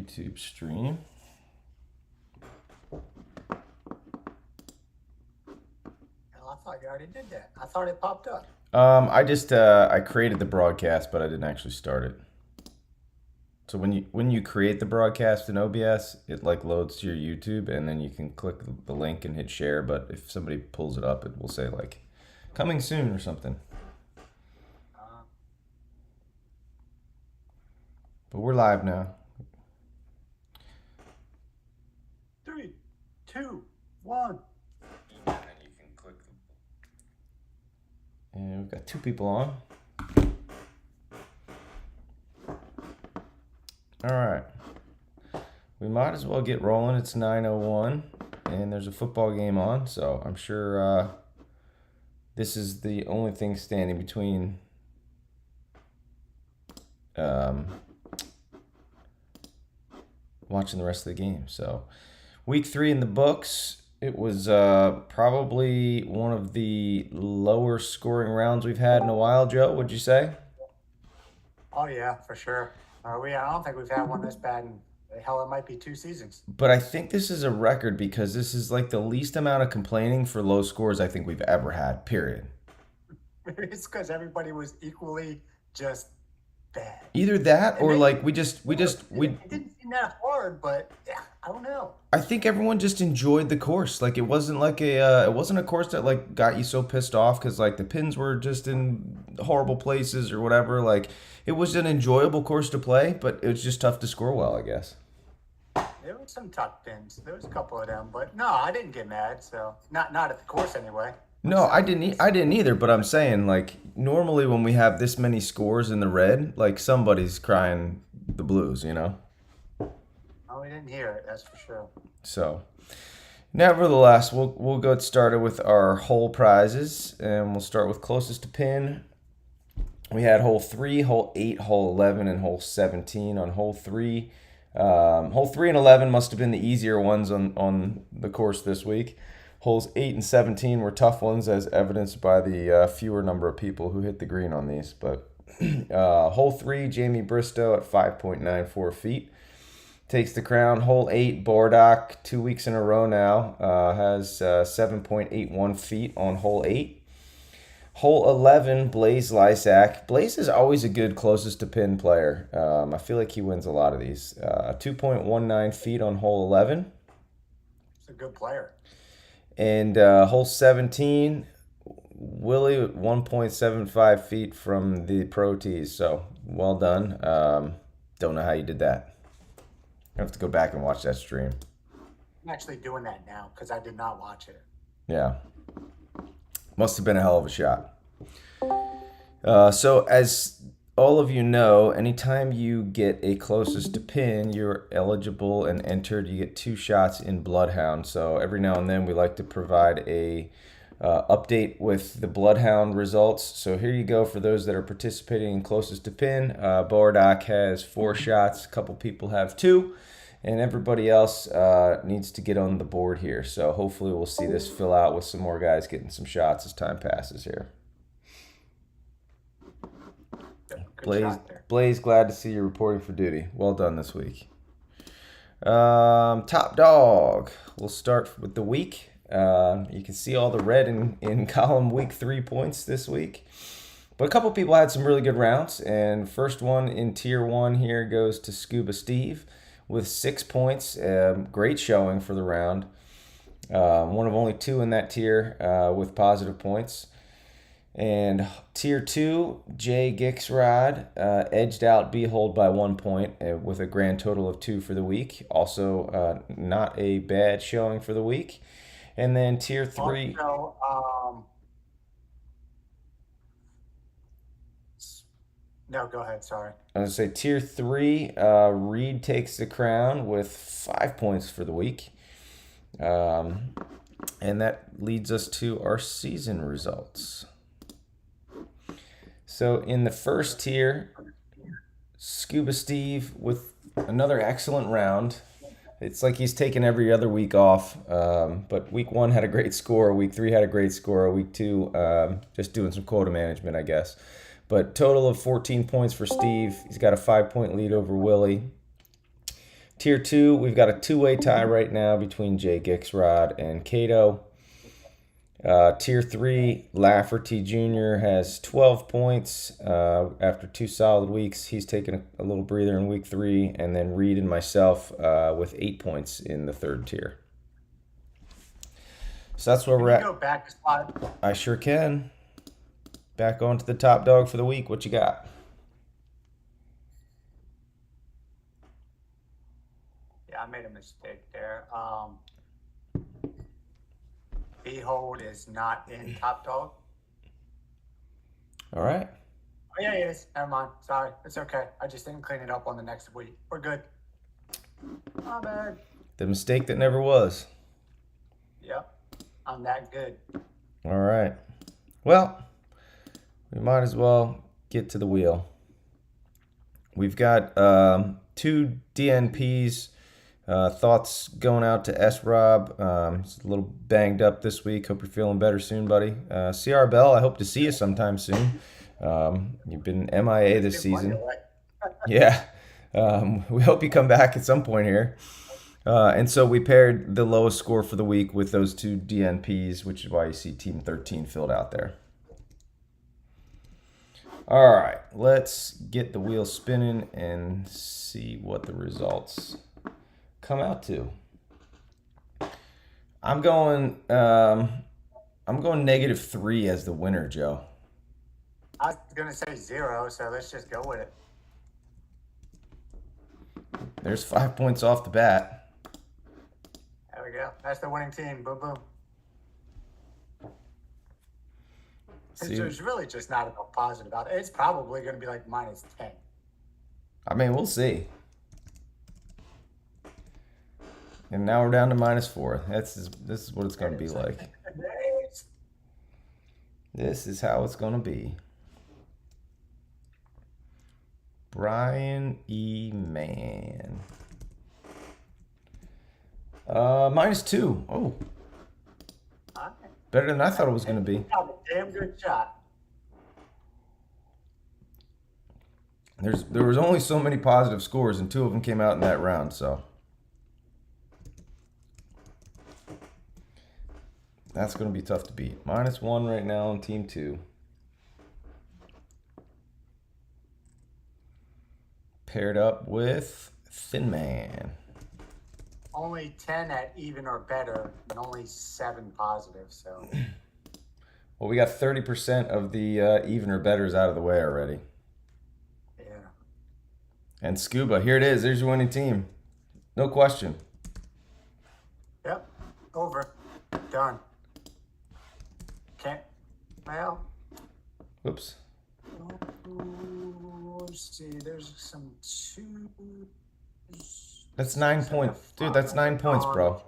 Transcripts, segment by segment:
YouTube stream. Oh, I thought you already did that. I thought it popped up. I created the broadcast, but I didn't actually start it. So when you create the broadcast in OBS, it like loads to your YouTube, and then you can click the link and hit share. But if somebody pulls it up, it will say like coming soon or something. Uh, But we're live now. 3, 2, 1. And then you can click. And we've got 2 people on. All right. We might as well get rolling. It's 9:01, and there's a football game on, so I'm sure this is the only thing standing between watching the rest of the game. So, week 3 in the books. It was probably one of the lower scoring rounds we've had in a while, Joe. Would you say? Oh, yeah, for sure. I don't think we've had one this bad in, hell, it might be 2 seasons. But I think this is a record because this is like the least amount of complaining for low scores I think we've ever had, period. It's because everybody was equally just bad. Either that or like we It didn't seem that hard, but yeah, I don't know. I think everyone just enjoyed the course. Like it wasn't a course that like got you so pissed off because like the pins were just in horrible places or whatever. Like it was an enjoyable course to play, but it was just tough to score well, I guess. There were some tough pins. There was a couple of them, but no, I didn't get mad. So not at the course anyway. No, I didn't either, but I'm saying like normally when we have this many scores in the red, like somebody's crying the blues, you know? Oh, we didn't hear it. That's for sure. So, nevertheless, we'll get started with our hole prizes, and we'll start with closest to pin. We had hole 3, hole 8, hole 11, and hole 17 on hole 3. Hole 3 and 11 must have been the easier ones on the course this week. Holes 8 and 17 were tough ones, as evidenced by the fewer number of people who hit the green on these. But hole 3, Jamie Bristow at 5.94 feet takes the crown. Hole 8, Bordock, 2 weeks in a row now, has 7.81 feet on hole 8. Hole 11, Blaze Lysak. Blaze is always a good closest to pin player. I feel like he wins a lot of these. 2.19 feet on hole 11. He's a good player. And hole 17, Willie at 1.75 feet from the pro tees. So well done. Don't know how you did that. I have to go back and watch that stream. I'm actually doing that now because I did not watch it. Yeah. Must have been a hell of a shot. So as all of you know, anytime you get a closest to pin, you're eligible and entered. You get 2 shots in Bloodhound. So every now and then we like to provide a update with the Bloodhound results. So here you go for those that are participating in closest to pin. Bordock has 4 shots. A couple people have 2. And everybody else needs to get on the board here. So hopefully we'll see this fill out with some more guys getting some shots as time passes here. Blaze, glad to see you reporting for duty. Well done this week. Top dog. We'll start with the week. You can see all the red in column week 3 points this week. But a couple people had some really good rounds. And first one in tier 1 here goes to Scuba Steve with 6 points. Great showing for the round. One of only 2 in that tier with positive points. And tier 2, Jay Gixrod edged out Behold by 1 point with a grand total of 2 for the week. Also, not a bad showing for the week. And then tier 3. Also, no, go ahead. Sorry. I was going to say tier 3, Reed takes the crown with 5 points for the week. And that leads us to our season results. So in the first tier, Scuba Steve with another excellent round. It's like he's taken every other week off. But week 1 had a great score. Week 3 had a great score. Week 2, just doing some quota management, I guess. But total of 14 points for Steve. He's got a 5-point lead over Willie. Tier 2, we've got a two-way tie right now between Jay Gixrod and Cato. Tier 3, Lafferty Jr. has 12 points after 2 solid weeks. He's taken a little breather in week 3, and then Reed and myself with 8 points in the third tier. So that's where we're Can at. you go back a spot? I sure can. Back on to the top dog for the week. What you got? Yeah, I made a mistake there. Behold is not in top dog. All right. Oh, yeah, it is. Never mind. Sorry. It's okay. I just didn't clean it up on the next week. We're good. My bad. The mistake that never was. Yep. I'm that good. All right. Well, we might as well get to the wheel. We've got 2 DNPs. Thoughts going out to S. Rob. He's a little banged up this week. Hope you're feeling better soon, buddy. CR Bell, I hope to see you sometime soon. You've been MIA this season. Yeah. We hope you come back at some point here. And so we paired the lowest score for the week with those 2 DNPs, which is why you see Team 13 filled out there. All right, let's get the wheel spinning and see what the results come out to. I'm going -3 as the winner, Joe. I was going to say 0, so let's just go with it. There's 5 points off the bat. There we go. That's the winning team. Boom, boom. There's really just not enough positive about it. It's probably going to be like -10. I mean, we'll see. And now we're down to -4. This is what it's going to be like. This is how it's going to be. Brian E. Mann. -2. Oh. Better than I thought it was going to be. Damn good shot. There was only so many positive scores, and 2 of them came out in that round, so. That's going to be tough to beat. -1 right now on Team 2. Paired up with Thin Man. Only 10 at even or better, and only 7 positive, so. Well, we got 30% of the even or betters out of the way already. Yeah. And Scuba, here it is. There's your winning team. No question. Yep. Over. Done. Can't. Well. Whoops. Let's see. There's some 2. That's 9 points. Dude, that's 9 points, bro.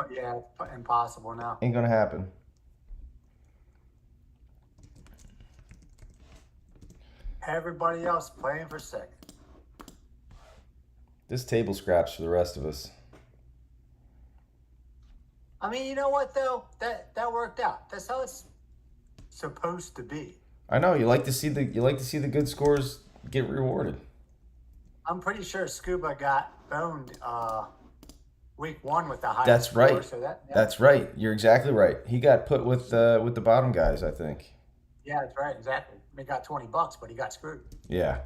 Yeah, impossible now. Ain't gonna happen. Everybody else playing for second. This table scraps for the rest of us. I mean, you know what though? That worked out. That's how it's supposed to be. I know you like to see the good scores get rewarded. I'm pretty sure Scuba got boned week 1 with the highest That's score, right. so That's right. You're exactly right. He got put with the bottom guys, I think. Yeah, that's right. Exactly. He got $20, but he got screwed. Yeah.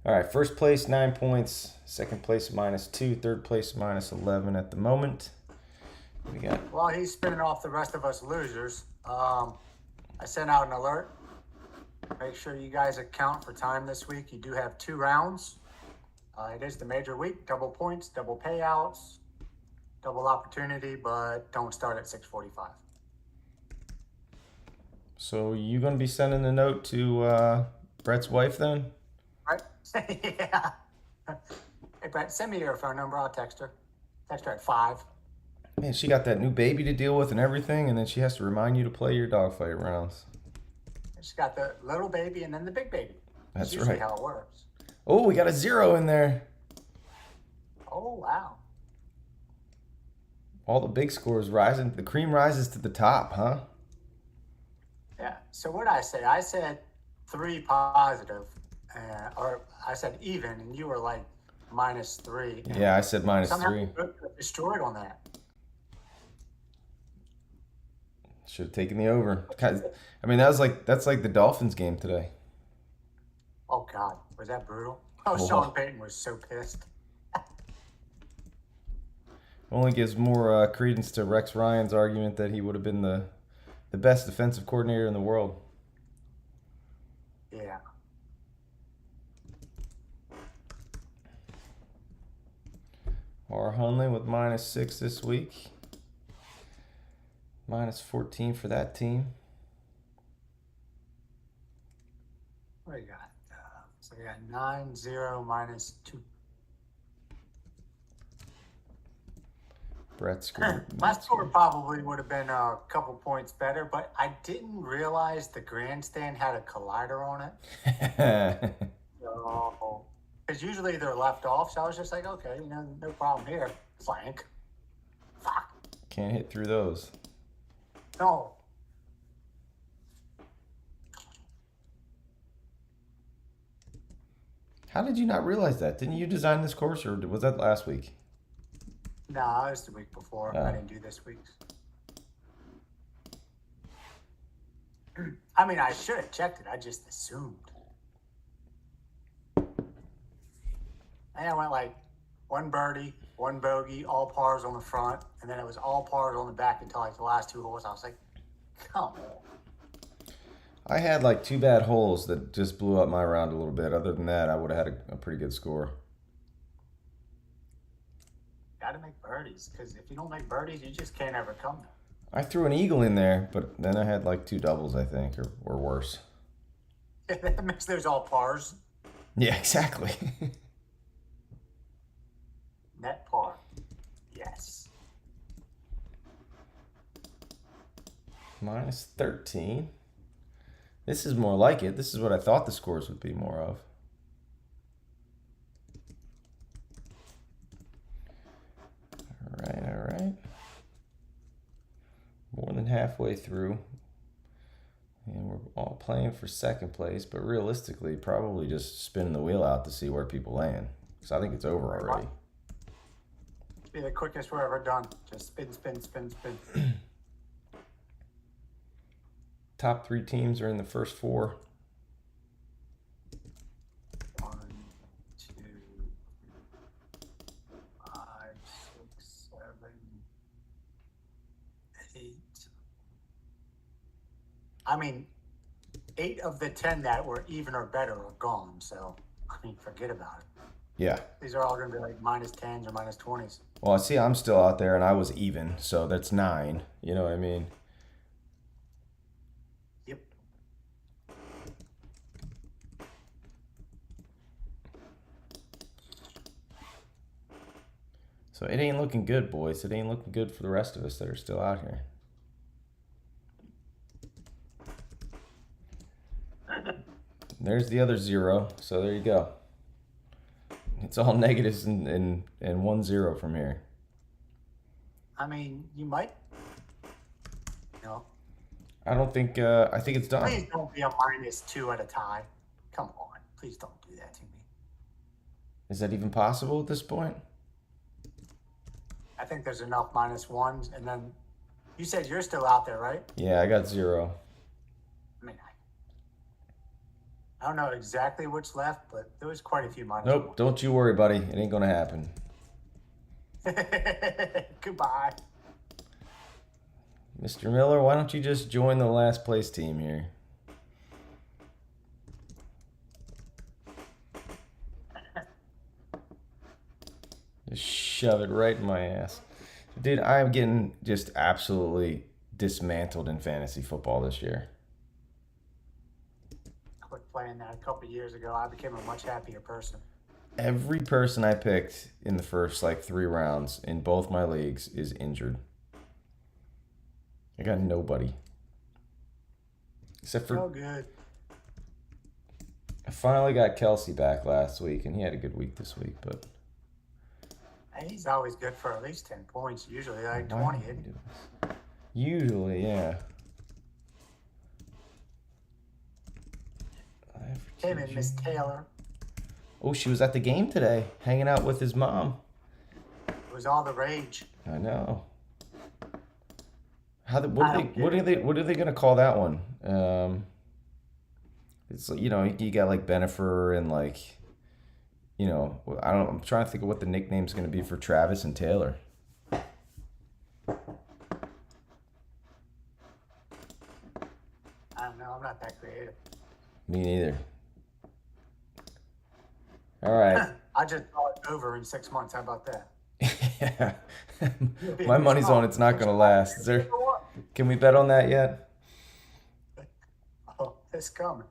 All right, first place 9 points, second place -2, third place -11 at the moment. We got. While he's spinning off the rest of us losers, I sent out an alert. Make sure you guys account for time this week. You do have 2 rounds. It is the major week, double points, double payouts, double opportunity, but don't start at 6:45. So you gonna be sending the note to Brett's wife then? Right? Yeah. Hey, Brett, send me your phone number. I'll text her. Text her at 5. Man, she got that new baby to deal with and everything, and then she has to remind you to play your dogfight rounds. She's got the little baby and then the big baby. That's usually right. how it works. Oh, we got a 0 in there. Oh, wow. All the big scores rising. The cream rises to the top, huh? Yeah. So what did I say? I said 3 positive, or I said even, and you were like -3. And Yeah, I said somehow -3. we both got destroyed on that. Should have taken the over. I mean, that's like the Dolphins game today. Oh God, was that brutal? Oh, Sean Oh, Payton was so pissed. only gives more credence to Rex Ryan's argument that he would have been the best defensive coordinator in the world. Yeah. Or Hunley with -6 this week. -14 for that team. What do you got? So we got 9-0 -2. Brett scored. My score probably would have been a couple points better, but I didn't realize the grandstand had a collider on it. So, because usually they're left off, so I was just like, okay, no problem here. Flank. Fuck. Can't hit through those. No. How did you not realize that? Didn't you design this course, or was that last week? No, it was the week before. I didn't do this week's. I mean, I should have checked it. I just assumed. And I went like 1 birdie, 1 bogey, all pars on the front, and then it was all pars on the back until like the last 2 holes. I was like, come on. I had like 2 bad holes that just blew up my round a little bit. Other than that, I would have had a pretty good score. Got to make birdies, because if you don't make birdies, you just can't ever come there. I threw an eagle in there, but then I had like 2 doubles, I think, or worse. That makes those all pars. Yeah, exactly. Net par. Yes. -13. This is more like it. This is what I thought the scores would be more of. All right. More than halfway through. And we're all playing for second place, but realistically, probably just spinning the wheel out to see where people land. Because I think it's over already. Be the quickest we're ever done. Just spin, spin, spin, spin. Top 3 teams are in the first 4. 1, 2, 5, 6, 7, 8. I mean, 8 of the 10 that were even or better are gone. So, I mean, forget about it. Yeah. These are all going to be like -10s or -20s. Well, see, I'm still out there, and I was even, so that's 9. You know what I mean? Yep. So it ain't looking good, boys. It ain't looking good for the rest of us that are still out here. There's the other 0, so there you go. It's all negatives and 1-0 from here. I mean, you might. I don't think. I think it's done. Please don't be a -2 at a tie. Come on. Please don't do that to me. Is that even possible at this point? I think there's enough -1s, and then you said you're still out there, right? Yeah, I got 0. I mean, I don't know exactly what's left, but there was quite a few -1s. Nope, don't you worry, buddy. It ain't gonna happen. Goodbye. Mr. Miller, why don't you just join the last place team here? Just shove it right in my ass. Dude, I'm getting just absolutely dismantled in fantasy football this year. Quit playing that a couple years ago. I became a much happier person. Every person I picked in the first 3 rounds in both my leagues is injured. I got nobody. Except for... Oh, good. I finally got Kelsey back last week, and he had a good week this week, but... Hey, he's always good for at least 10 points, usually like 20. Usually, yeah. Him and Miss Taylor. Oh, she was at the game today, hanging out with his mom. It was all the rage. I know. How the, I don't get it. what are they gonna call that one? It's you know you got like Benifer and like I don't. I'm trying to think of what the nickname's gonna be for Travis and Taylor. I don't know. I'm not that creative. Me neither. All right. I just saw it over in 6 months. How about that? Yeah. My money's on it's not gonna last. Is there? Can we bet on that yet? Oh, it's coming.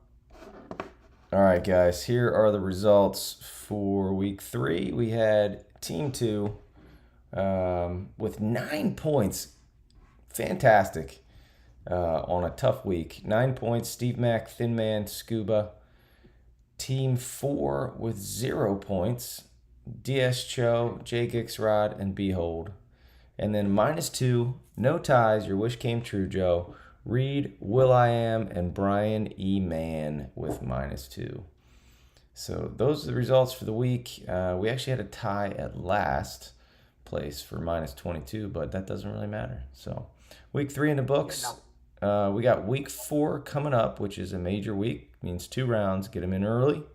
All right, guys. Here are the results for week 3. We had Team 2 with 9 points. Fantastic on a tough week. 9 points. Steve Mack, Thin Man, Scuba. Team 4 with 0 points. DS Cho, Jake Ixrod, and Behold. And then -2, no ties. Your wish came true, Joe. Reed, Will I Am, and Brian E. Mann with -2. So those are the results for the week. We actually had a tie at last place for -22, but that doesn't really matter. So week 3 in the books. We got week 4 coming up, which is a major week. Means 2 rounds. Get them in early.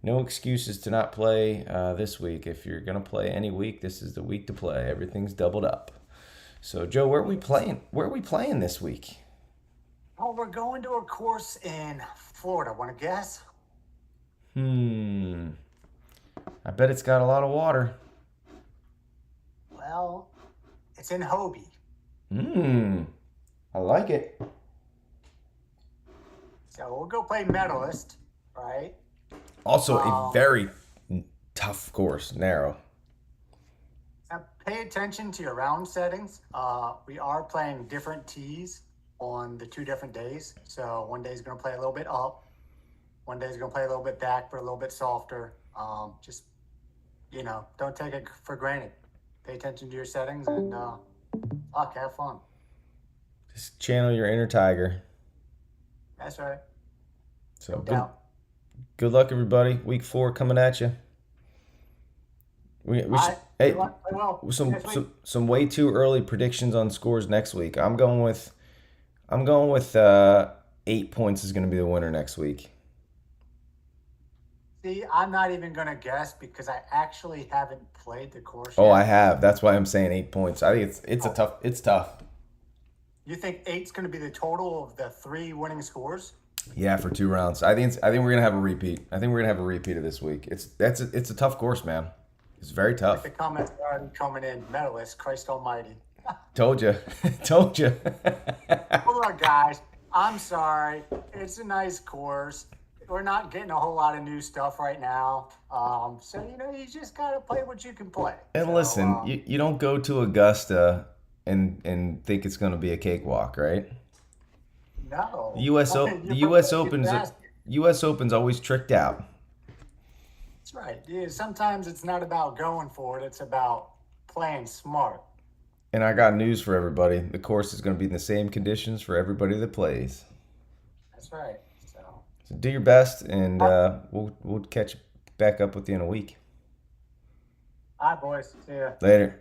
No excuses to not play this week. If you're going to play any week, this is the week to play. Everything's doubled up. So, Joe, where are we playing? Where are we playing this week? Oh, we're going to a course in Florida. Want to guess? I bet it's got a lot of water. Well, it's in Hobie. I like it. So we'll go play Medalist, right? Also, a very tough course, narrow. Now pay attention to your round settings. We are playing different tees on the 2 different days. So one day is going to play a little bit up. One day is going to play a little bit back, but a little bit softer. Just, don't take it for granted. Pay attention to your settings and have fun. Just channel your inner tiger. That's right. So good luck, everybody. Week 4 coming at you. We should, some way too early predictions on scores next week. I'm going with 8 points is going to be the winner next week. See, I'm not even going to guess because I actually haven't played the course Oh, yet. I have. That's why I'm saying 8 points. I think it's tough. You think 8's going to be the total of the 3 winning scores? Yeah, for 2 rounds. I think we're gonna have a repeat. I think we're gonna have a repeat of this week. It's a tough course, man. It's very tough. The comments are already coming in. Medalist, Christ Almighty. Told you. Told you. Hold on, guys. I'm sorry. It's a nice course. We're not getting a whole lot of new stuff right now. So you just gotta play what you can play. And so, listen, you don't go to Augusta and think it's gonna be a cakewalk, right? No. The U.S. Open's always tricked out. That's right. Yeah, sometimes it's not about going for it. It's about playing smart. And I got news for everybody. The course is going to be in the same conditions for everybody that plays. That's right. So do your best, and we'll catch back up with you in a week. All right, boys. See ya. Later.